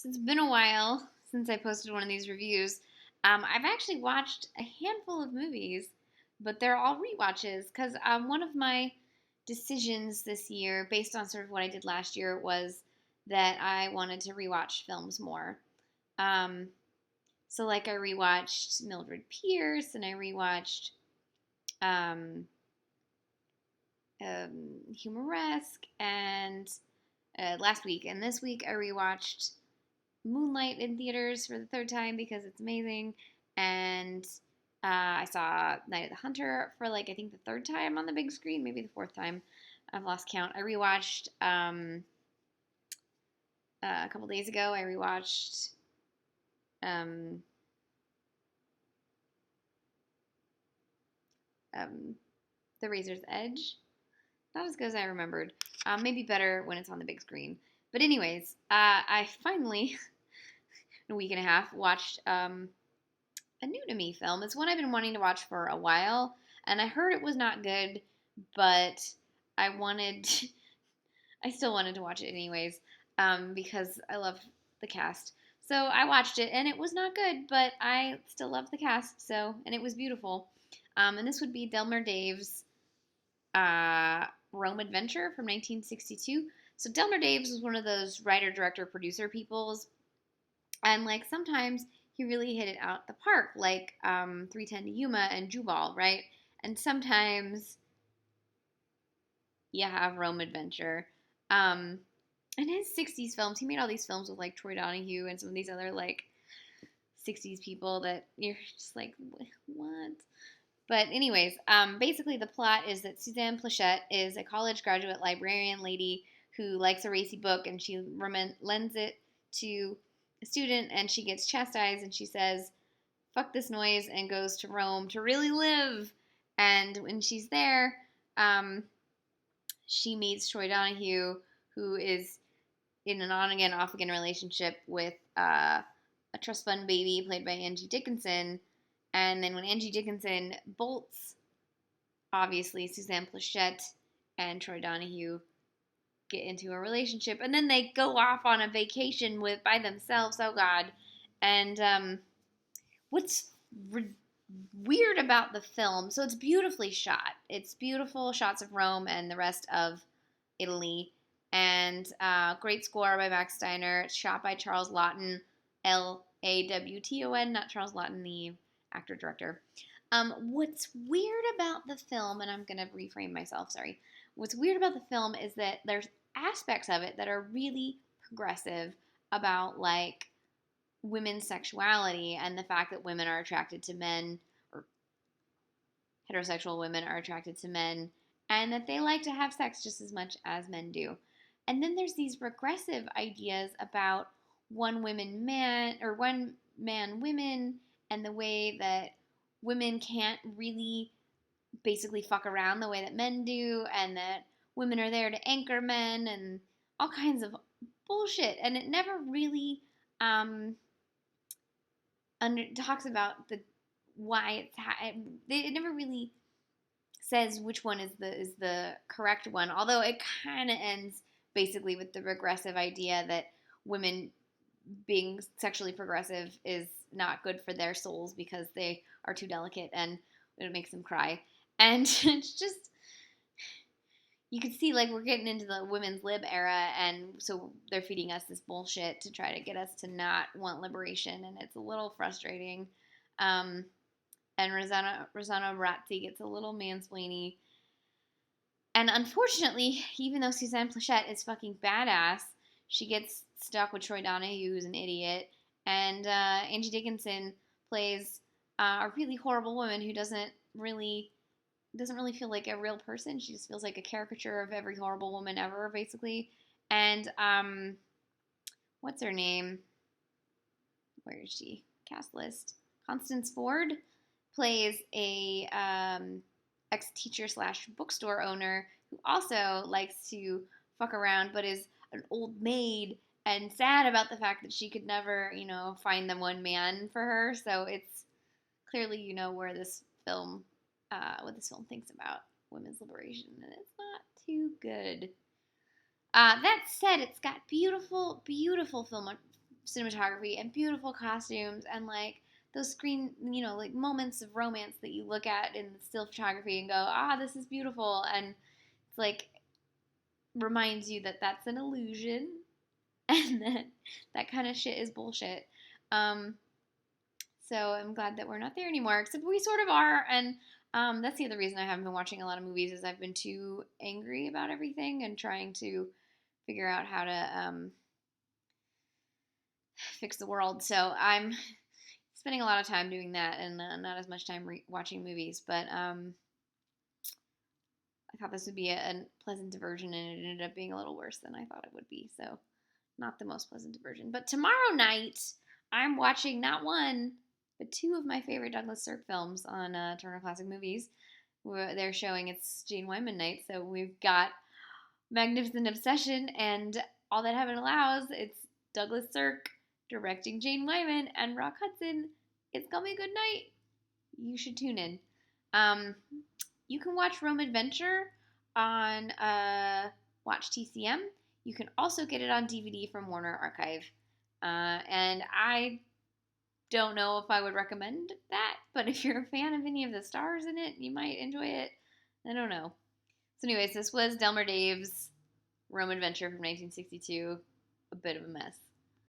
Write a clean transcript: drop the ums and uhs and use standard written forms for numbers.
So it's been a while since I posted one of these reviews. I've actually watched a handful of movies, but they're all rewatches because one of my decisions this year, based on sort of what I did last year, was that I wanted to rewatch films more. Um, so, like, I rewatched Mildred Pierce and I rewatched um, Humoresque and last week. And this week I rewatched Moonlight in theaters for the third time because it's amazing. And I saw Night of the Hunter for like I think the third time on the big screen, maybe the fourth time. I've lost count. I rewatched a couple days ago. I rewatched um, um, The Razor's Edge. Not as good as I remembered. Maybe better when it's on the big screen. But anyways, I finally, in a week and a half, watched a new to me film. It's one I've been wanting to watch for a while, and I heard it was not good, but I wanted, I still wanted to watch it anyways, because I love the cast. So I watched it, and it was not good, but I still love the cast. And it was beautiful. And this would be Delmer Dave's Rome Adventure from 1962. So Delmer Daves was one of those writer, director, producer peoples, and like sometimes he really hit it out the park, like 310 to Yuma and Jubal, right? And sometimes you have Rome Adventure. In his 60s films, he made all these films with like Troy Donahue and some of these other like 60s people that you're just like, what? But anyways, basically the plot is that Suzanne Pleshette is a college graduate librarian lady who likes a racy book, and she lends it to a student, and she gets chastised, and she says, fuck this noise, and goes to Rome to really live. And when she's there, she meets Troy Donahue, who is in an on again, off again relationship with a trust fund baby played by Angie Dickinson. And then when Angie Dickinson bolts, obviously Suzanne Pleshette and Troy Donahue get into a relationship, and then they go off on a vacation by themselves. Oh God! And what's weird about the film? So it's beautifully shot. It's beautiful shots of Rome and the rest of Italy, and great score by Max Steiner. It's shot by Charles Lawton, Lawton, not Charles Lawton, the actor director. What's weird about the film, and I'm gonna reframe myself. Sorry. What's weird about the film is that there's aspects of it that are really progressive about like women's sexuality and the fact that women are attracted to men, or heterosexual women are attracted to men, and that they like to have sex just as much as men do. And then there's these regressive ideas about one man women, and the way that women can't really basically fuck around the way that men do, and that women are there to anchor men, and all kinds of bullshit. And it never really talks about the why it never really says which one is the correct one. Although it kind of ends basically with the regressive idea that women being sexually progressive is not good for their souls because they are too delicate and it makes them cry. And it's just, you can see like we're getting into the women's lib era, and so they're feeding us this bullshit to try to get us to not want liberation, and it's a little frustrating. And Rossano Brazzi gets a little mansplainy. And unfortunately, even though Suzanne Pleshette is fucking badass, she gets stuck with Troy Donahue, who's an idiot, and Angie Dickinson plays a really horrible woman who doesn't really feel like a real person. She just feels like a caricature of every horrible woman ever, basically. And what's her name? Where is she? Cast list. Constance Ford plays a ex-teacher slash bookstore owner who also likes to fuck around, but is an old maid and sad about the fact that she could never, find the one man for her. So it's clearly, where this film, what this film thinks about women's liberation, and it's not too good. That said, it's got beautiful, beautiful cinematography and beautiful costumes and like those screen, like moments of romance that you look at in still photography and go, this is beautiful. And it's like, reminds you that that's an illusion and that kind of shit is bullshit. So I'm glad that we're not there anymore, except we sort of are. And that's the other reason I haven't been watching a lot of movies is I've been too angry about everything and trying to figure out how to fix the world. So I'm spending a lot of time doing that and not as much time watching movies. But I thought this would be a pleasant diversion, and it ended up being a little worse than I thought it would be. So not the most pleasant diversion. But tomorrow night, I'm watching not one, but two of my favorite Douglas Sirk films on Turner Classic Movies. They're showing it's Jane Wyman night, so we've got Magnificent Obsession and All That Heaven Allows. It's Douglas Sirk directing Jane Wyman and Rock Hudson. It's gonna be a good night. You should tune in. You can watch Rome Adventure on Watch TCM. You can also get it on DVD from Warner Archive. And I don't know if I would recommend that, but if you're a fan of any of the stars in it, you might enjoy it. I don't know. So anyways, this was Delmer Dave's Rome Adventure from 1962. A bit of a mess.